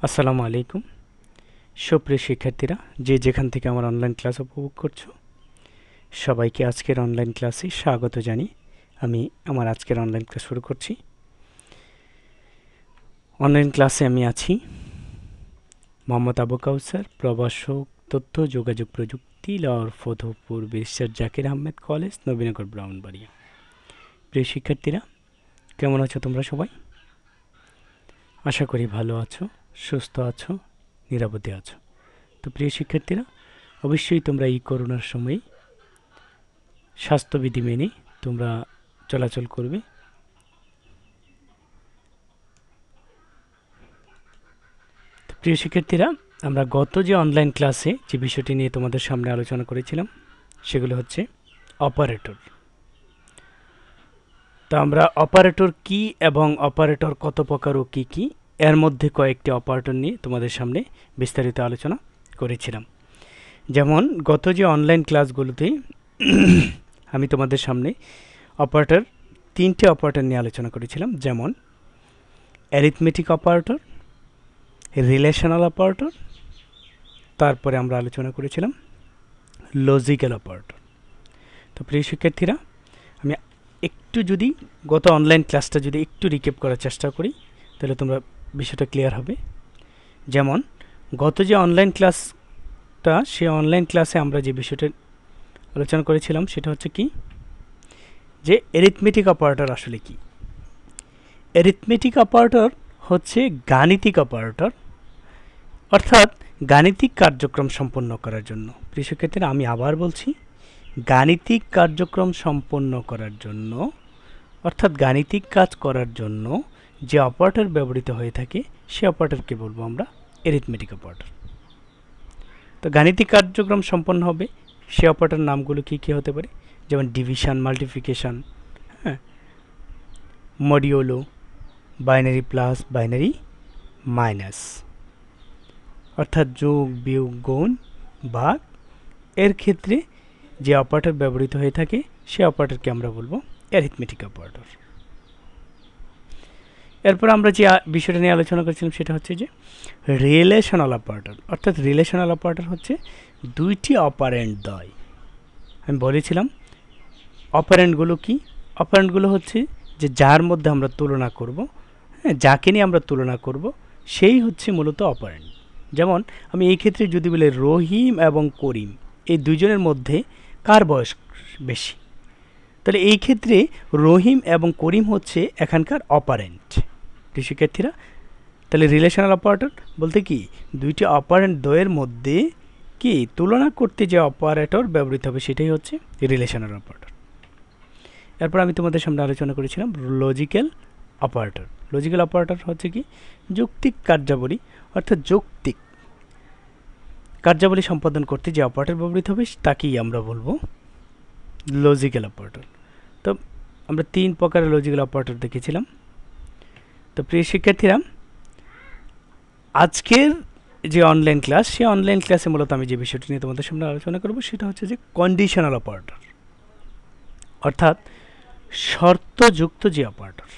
আসসালামু আলাইকুম সুপ্রিয় শিক্ষার্থীরা, যে যেখান থেকে আমার অনলাইন ক্লাস উপভোগ করছো, সবাইকে আজকের অনলাইন ক্লাসে স্বাগত জানিয়ে আমি আমার আজকের অনলাইন ক্লাস শুরু করছি। অনলাইন ক্লাসে আমি আছি মোহাম্মদ আবু কাউসার, প্রভাষক তথ্য যোগাযোগ প্রযুক্তি, লাহোর ফতেহপুর ব্যারিস্টার জাকির আহমেদ কলেজ, নবীনগর, ব্রাহ্মণবাড়িয়া। প্রিয় শিক্ষার্থীরা, কেমন আছো তোমরা সবাই? আশা করি ভালো আছো, সুস্থ আছো, নিরাপদে আছো। তো প্রিয় শিক্ষার্থীরা, অবশ্যই তোমরা এই করোনার সময় স্বাস্থ্যবিধি মেনে তোমরা চলাচল করবে। তো প্রিয় শিক্ষার্থীরা, আমরা গত যে অনলাইন ক্লাসে যে বিষয়টি নিয়ে তোমাদের সামনে আলোচনা করেছিলাম সেগুলো হচ্ছে অপারেটর। তো আমরা অপারেটর কি এবং অপারেটর কত প্রকার ও কী কী, এর মধ্যে কয়েকটি অপারেটর নিয়ে তোমাদের সামনে বিস্তারিত আলোচনা করেছিলাম। যেমন গত যে অনলাইন ক্লাসগুলোতে আমি তোমাদের সামনে অপারেটর, তিনটে অপারেটর নিয়ে আলোচনা করেছিলাম, যেমন অ্যারিথমেটিক অপারেটর, রিলেশনাল অপারেটর, তারপরে আমরা আলোচনা করেছিলাম লজিক্যাল অপারেটর। তো প্রিয় শিক্ষার্থীরা, আমি একটু যদি গত অনলাইন ক্লাসটা যদি একটু রিক্যাপ করার চেষ্টা করি, তাহলে তোমরা বিষয়টা ক্লিয়ার হবে। যেমন গত যে অনলাইন ক্লাসটা, সেই অনলাইন ক্লাসে আমরা যে বিষয়টা আলোচনা করেছিলাম সেটা হচ্ছে কি, যে অ্যারিথমেটিক অপারেটর আসলে কি। অ্যারিথমেটিক অপারেটর হচ্ছে গাণিতিক অপারেটর, অর্থাৎ গাণিতিক কার্যক্রম সম্পন্ন করার জন্য। প্রিয় শিক্ষার্থীরা, আমি আবার বলছি, গাণিতিক কার্যক্রম সম্পন্ন করার জন্য, অর্থাৎ গাণিতিক কাজ করার জন্য যে অপারেটর ব্যবহৃত হয়ে থাকে সে অপারেটরকে বলবো আমরা অ্যারিথমেটিক অপারেটর। তো গাণিতিক কার্যক্রম সম্পন্ন হবে সে অপারেটর নামগুলো কী কী হতে পারে, যেমন ডিভিশন, মাল্টিপ্লিকেশন, হ্যাঁ, modulo, binary plus, binary minus, অর্থাৎ যোগ, বিয়োগ, গুণ, ভাগ, এর ক্ষেত্রে যে অপারেটর ব্যবহৃত হয়ে থাকে সে অপারেটরকে আমরা বলবো অ্যারিথমেটিক অপারেটর। এরপর আমরা যে বিষয়টা নিয়ে আলোচনা করছিলাম সেটা হচ্ছে যে রিলেশনাল অপারেটর, অর্থাৎ রিলেশনাল অপারেটর হচ্ছে দুইটি অপারেন্ট দ্বয়। আমি বলেছিলাম অপারেন্টগুলো কি, অপারেন্টগুলো হচ্ছে যে যার মধ্যে আমরা তুলনা করব, হ্যাঁ, যাকে নিয়ে আমরা তুলনা করব সেই হচ্ছে মূলত অপারেন্ট। যেমন আমি এই ক্ষেত্রে যদি বলি রহিম এবং করিম, এই দুজনের মধ্যে কার বয়স বেশি, তাহলে এই ক্ষেত্রে রহিম এবং করিম হচ্ছে এখানকার অপারেন্ট। শিক্ষার্থীরা, তাহলে রিলেশনাল অপারেটর বলতে কি, দুইটি অপারেন্ট দ্বয়ের মধ্যে কি তুলনা করতে যে অপারেটর ব্যবহৃত হবে সেটাই হচ্ছে রিলেশনাল অপারেটর। এরপর আমি তোমাদের সামনে আলোচনা করেছিলাম লজিক্যাল অপারেটর। লজিক্যাল অপারেটর হচ্ছে কি, যৌক্তিক কার্যাবলী, অর্থাৎ যৌক্তিক কার্যাবলী সম্পাদন করতে যে অপারেটর ব্যবহৃত হবে তাকেই আমরা বলবো লজিক্যাল অপারেটর। তো আমরা তিন প্রকারের লজিক্যাল অপারেটর দেখেছিলাম। তো প্রিয় শিক্ষার্থীরা, আজকের যে অনলাইন ক্লাস, সেই অনলাইন ক্লাসে মূলত আমি যে বিষয়টি নিয়ে তোমাদের সামনে আলোচনা করব সেটা হচ্ছে যে কন্ডিশনাল অপারেটর, অর্থাৎ শর্তযুক্ত যে অপারেটর,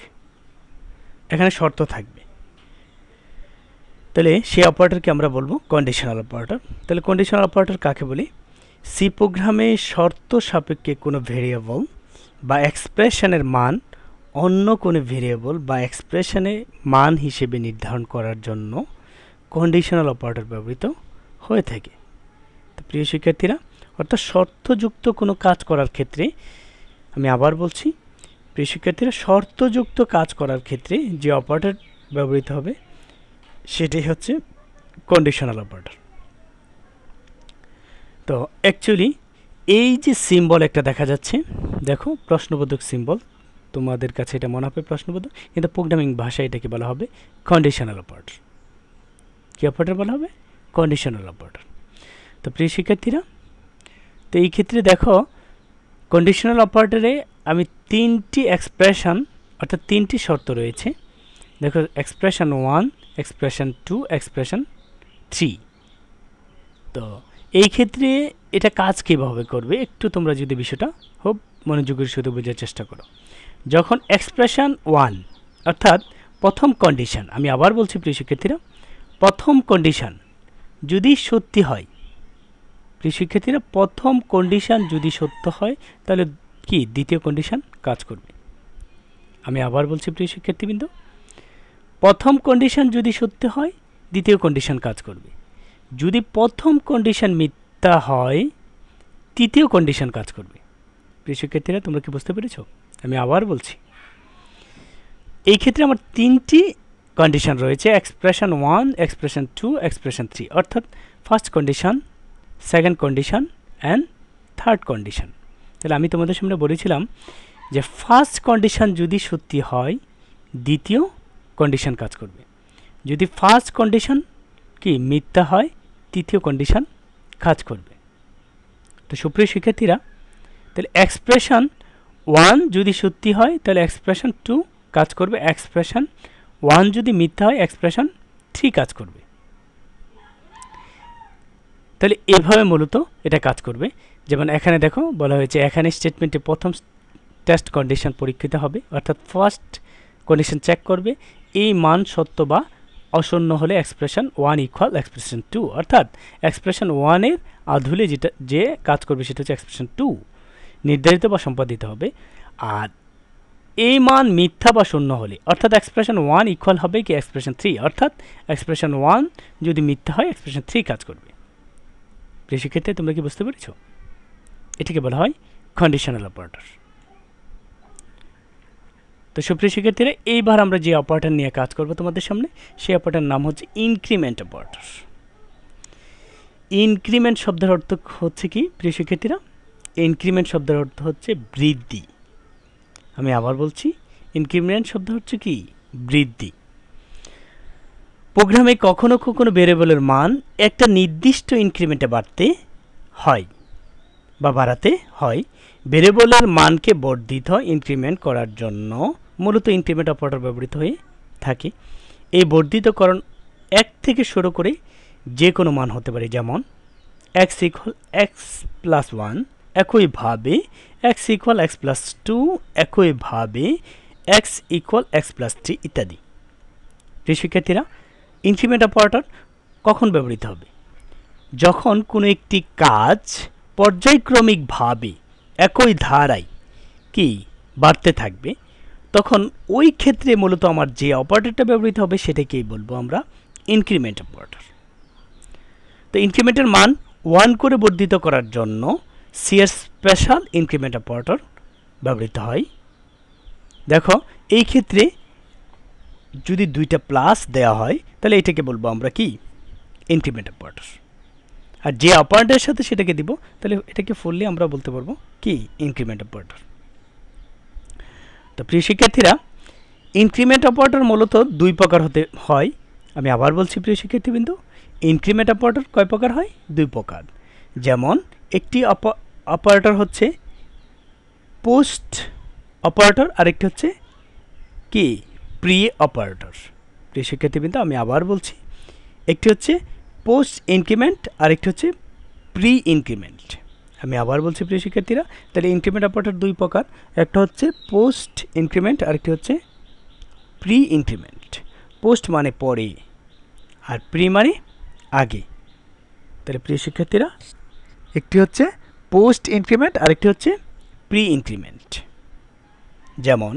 এখানে শর্ত থাকবে, তাহলে সেই অপারেটরকে আমরা বলবো কন্ডিশনাল অপারেটর। তাহলে কন্ডিশনাল অপারেটর কাকে বলি? সি প্রোগ্রামে শর্ত সাপেক্ষে কোনো ভেরিয়েবল বা এক্সপ্রেশনের মান অন্য কোনো ভেরিয়েবল বা এক্সপ্রেশনে মান হিসেবে নির্ধারণ করার জন্য কন্ডিশনাল অপারেটর ব্যবহৃত হয়ে থাকে। তো প্রিয় শিক্ষার্থীরা, অর্থাৎ শর্তযুক্ত কোনো কাজ করার ক্ষেত্রে, আমি আবার বলছি প্রিয় শিক্ষার্থীরা, শর্তযুক্ত কাজ করার ক্ষেত্রে যে অপারেটর ব্যবহৃত হবে সেটাই হচ্ছে কন্ডিশনাল অপারেটর। তো অ্যাকচুয়ালি এই যে সিম্বল একটা দেখা যাচ্ছে, দেখো প্রশ্নবোধক সিম্বল, তোমাদের কাছে এটা মনে হবে প্রশ্নবোধক, কিন্তু প্রোগ্রামিং ভাষায় এটাকে বলা হবে কন্ডিশনাল অপারেটর। কী অপারেটর বলা হবে? Conditional operator. তো প্রিয় শিক্ষার্থীরা, তো এই ক্ষেত্রে দেখো কন্ডিশনাল অপারেটরে আমি তিনটি এক্সপ্রেশন, অর্থাৎ তিনটি শর্ত রয়েছে। দেখো এক্সপ্রেশন 1, এক্সপ্রেশন 2, এক্সপ্রেশন 3। তো এই ক্ষেত্রে এটা কাজ কীভাবে করবে একটু তোমরা যদি বিষয়টা খুব মনোযোগের সাথে বোঝার চেষ্টা করো। যখন এক্সপ্রেশন 1, অর্থাৎ প্রথম কন্ডিশন, আমি আবার বলছি প্রিয় শিক্ষার্থীরা, প্রথম কন্ডিশন যদি সত্যি হয়, প্রিয় শিক্ষার্থীরা, প্রথম কন্ডিশন যদি সত্য হয় তাহলে কি দ্বিতীয় কন্ডিশন কাজ করবে। আমি আবার বলছি প্রিয় শিক্ষার্থীবৃন্দ, প্রথম কন্ডিশন যদি সত্য হয় দ্বিতীয় কন্ডিশন কাজ করবে। যদি প্রথম কন্ডিশন মিথ্যা হয় তৃতীয় কন্ডিশন কাজ করবে। প্রিয় শিক্ষার্থীরা, তোমরা কি বুঝতে পেরেছ? আমি আবার বলছি, এই ক্ষেত্রে আমার তিনটি কন্ডিশন রয়েছে, এক্সপ্রেশন 1, এক্সপ্রেশন 2, এক্সপ্রেশন 3, অর্থাৎ first condition, second condition and third condition. তাহলে আমি তোমাদের সামনে বলেছিলাম যে ফার্স্ট কন্ডিশন যদি সত্যি হয় দ্বিতীয় কন্ডিশন কাজ করবে। যদি ফার্স্ট কন্ডিশন কি মিথ্যা হয় তৃতীয় কন্ডিশন কাজ করবে। তো সুপ্রিয় শিক্ষার্থীরা, তাহলে এক্সপ্রেশন 1 যদি সত্যি হয় তাহলে এক্সপ্রেশন 2 কাজ করবে, এক্সপ্রেশন 1 যদি মিথ্যা হয় এক্সপ্রেশন 3 কাজ করবে। তাহলে এভাবে মূলত এটা কাজ করবে। যেমন এখানে দেখো বলা হয়েছে, এখানে স্টেটমেন্টে প্রথম টেস্ট কন্ডিশন পরীক্ষিত হবে, অর্থাৎ ফার্স্ট কন্ডিশন চেক করবে, এই মান সত্য বা অশূন্য হলে এক্সপ্রেশন 1 ইকুয়াল এক্সপ্রেশন 2, অর্থাৎ এক্সপ্রেশন 1 এর আধুলে যে কাজ করবে সেটা হচ্ছে এক্সপ্রেশন 2 নির্ধারিত বা সম্পাদিত হবে। আর এই মান মিথ্যা বা শূন্য হলে, অর্থাৎ এক্সপ্রেশন 1 ইকুয়াল হবে কি এক্সপ্রেশন 3, অর্থাৎ এক্সপ্রেশন 1 যদি মিথ্যা হয় এক্সপ্রেশন 3 কাজ করবে। প্রিয় শিক্ষার্থী, তোমরা কি বুঝতে পেরেছ? এটিকে বলা হয় কন্ডিশনাল অপারেটর। তো সুপ্রিয় শিক্ষার্থীরা, এইবার আমরা যে অপারেটর নিয়ে কাজ করব তোমাদের সামনে, সেই অপারেটর নাম হচ্ছে ইনক্রিমেন্ট অপারেটর। ইনক্রিমেন্ট শব্দের অর্থ হচ্ছে কি প্রিয় শিক্ষার্থীরা? ইনক্রিমেন্ট শব্দের অর্থ হচ্ছে বৃদ্ধি। আমি আবার বলছি, ইনক্রিমেন্ট শব্দ হচ্ছে কি বৃদ্ধি। প্রোগ্রামে কখনো কখনো ভেরিয়েবলের মান একটা নির্দিষ্ট ইনক্রিমেন্টে বাড়তে হয় বা বাড়াতে হয়। ভেরিয়েবলের মানকে বর্ধিত ইনক্রিমেন্ট করার জন্য মূলত ইনক্রিমেন্ট অপারেটর ব্যবহৃত হয়ে থাকে। এই বর্ধিতকরণ 1 থেকে শুরু করে যে কোনো মান হতে পারে, যেমন x ইকুয়াল এক্স প্লাস 1, একইভাবে x ইকুয়াল এক্স প্লাস 2, একইভাবে x ইকুয়াল এক্স প্লাস 3 ইত্যাদি। প্রিয় শিক্ষার্থীরা, ইনক্রিমেন্ট অপারেটর কখন ব্যবহৃত হবে? যখন কোনো একটি কাজ পর্যায়ক্রমিকভাবে একই ধারায় কি বাড়তে থাকবে, তখন ওই ক্ষেত্রে মূলত আমার যে অপারেটরটা ব্যবহৃত হবে সেটাকেই বলবো আমরা ইনক্রিমেন্ট অপারেটর। তো ইনক্রিমেন্টের মান 1 করে বর্ধিত করার জন্য সি এর স্পেশাল ইনক্রিমেন্ট অপারেটর ব্যবহৃত হয়। দেখো, এই ক্ষেত্রে যদি দুইটা প্লাস দেওয়া হয় তাহলে এটাকে বলবো আমরা কি ইনক্রিমেন্ট অপারেটর। আর যে অপারেটরের সাথে সেটাকে দিব তাহলে এটাকে ফুললি আমরা বলতে পারবো কি ইনক্রিমেন্ট অপারেটর। তো প্রিয় শিক্ষার্থীরা, ইনক্রিমেন্ট অপারেটর মূলত দুই প্রকার হতে হয়। আমি আবার বলছি প্রিয় শিক্ষার্থীবৃন্দ, ইনক্রিমেন্ট অপারেটর কয় প্রকার হয়? দুই প্রকার। যেমন একটি অপারেটর হচ্ছে পোস্ট অপারেটর, আরেকটি হচ্ছে কি প্রি অপারেটর। প্রিয় শিক্ষার্থীবৃন্দ, আমি আবার বলছি, একটি হচ্ছে পোস্ট ইনক্রিমেন্ট, আরেকটি হচ্ছে প্রি ইনক্রিমেন্ট। আমি আবার বলছি প্রিয় শিক্ষার্থীরা, তাহলে ইনক্রিমেন্ট অপারেটর দুই প্রকার, একটা হচ্ছে পোস্ট ইনক্রিমেন্ট, আরেকটি হচ্ছে প্রি ইনক্রিমেন্ট। পোস্ট মানে পরে আর প্রি মানে আগে। তাহলে প্রিয় শিক্ষার্থীরা, একটি হচ্ছে পোস্ট ইনক্রিমেন্ট, আরেকটি হচ্ছে প্রি ইনক্রিমেন্ট। যেমন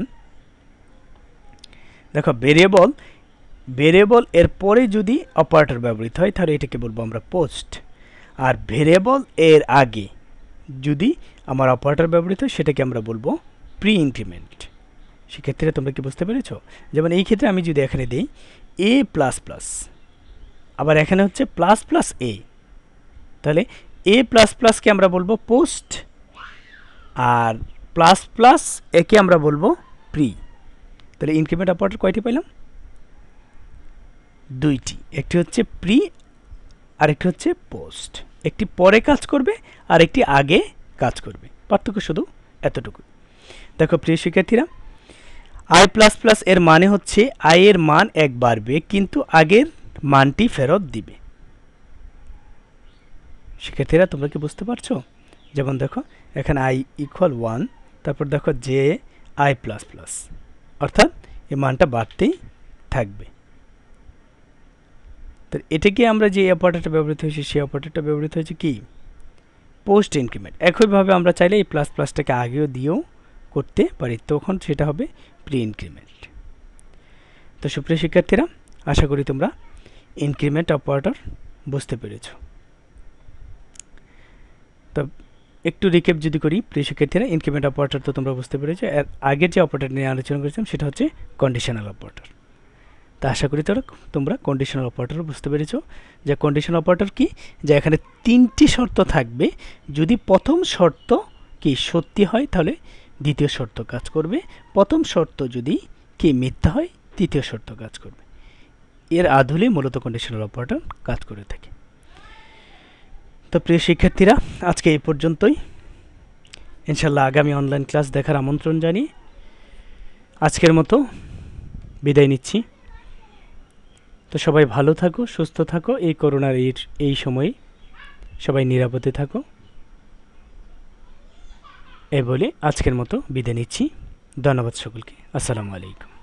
দেখো, ভেরিয়েবল এর পরে যদি অপারেটর ব্যবহৃত হয় তাহলে এটাকে বলবো আমরা পোস্ট, আর ভেরিয়েবল এর আগে যদি আমার অপারেটর ব্যবহৃত হয় সেটাকে আমরা বলবো প্রি ইনক্রিমেন্ট। সেক্ষেত্রে তোমরা কি বুঝতে পেরেছ? যেমন এই ক্ষেত্রে আমি যদি এখানে দিই এ প্লাস প্লাস, আবার এখানে হচ্ছে প্লাস প্লাস এ, তাহলে এ প্লাস প্লাসকে আমরা বলবো পোস্ট, আর প্লাস প্লাস একে আমরা বলবো প্রি। তাহলে ইনক্রিমেন্ট অপারেটর কয়টি পেলাম? দুইটি, একটি হচ্ছে প্রি আর একটি হচ্ছে পোস্ট। একটি পরে কাজ করবে আর একটি আগে কাজ করবে, পার্থক্য শুধু এতটুকু। দেখো প্রিয় শিক্ষার্থীরা, আই প্লাস প্লাস এর মানে হচ্ছে আই এর মান 1 বাড়বে কিন্তু আগের মানটি ফেরত দিবে। শিক্ষার্থীরা, তোমরা কি বুঝতে পারছো? যেমন দেখো, এখানে আই ইকুয়াল 1, তারপর দেখো যে আই প্লাস প্লাস, অর্থাৎ এই মানটা বাড়তেই থাকবে। তো এটাকে আমরা যে অপারেটরটা ব্যবহৃত হয়েছে সেই অপারেটরটা ব্যবহৃত হয়েছে কি পোস্ট ইনক্রিমেন্ট। একইভাবে আমরা চাইলে এই প্লাস প্লাসটাকে আগেও দিয়েও করতে পারি, তখন সেটা হবে প্রি ইনক্রিমেন্ট। তো সুপ্রিয় শিক্ষার্থীরা, আশা করি তোমরা ইনক্রিমেন্ট অপারেটর বুঝতে পেরেছ। তো একটু রিক্যাপ যদি করি প্রিয় শিক্ষার্থীরা, ইনক্রিমেন্ট অপারেটর তো তোমরা বুঝতে পেরেছো। এর আগের যে অপারেটর নিয়ে আলোচনা করেছিলাম সেটা হচ্ছে কন্ডিশনাল অপারেটর। তা আশা করি তোমরা কন্ডিশনাল অপারেটর বুঝতে পেরেছো। যে কন্ডিশনাল অপারেটর কি, যে এখানে তিনটি শর্ত থাকবে, যদি প্রথম শর্ত কি সত্যি হয় তাহলে দ্বিতীয় শর্ত কাজ করবে, প্রথম শর্ত যদি কি মিথ্যা হয় তৃতীয় শর্ত কাজ করবে। এর আদলে মূলত কন্ডিশনাল অপারেটর কাজ করে থাকে। তো প্রিয় শিক্ষার্থীরা, আজকে এই পর্যন্তই। ইনশাল্লাহ আগামী অনলাইন ক্লাস দেখার আমন্ত্রণ জানিয়ে আজকের মতো বিদায় নিচ্ছি। তো সবাই ভালো থাকো, সুস্থ থাকো, এই করোনার এই সময়ে সবাই নিরাপদে থাকো, এই বলে আজকের মতো বিদায় নিচ্ছি। ধন্যবাদ সকলকে। আসসালামু আলাইকুম।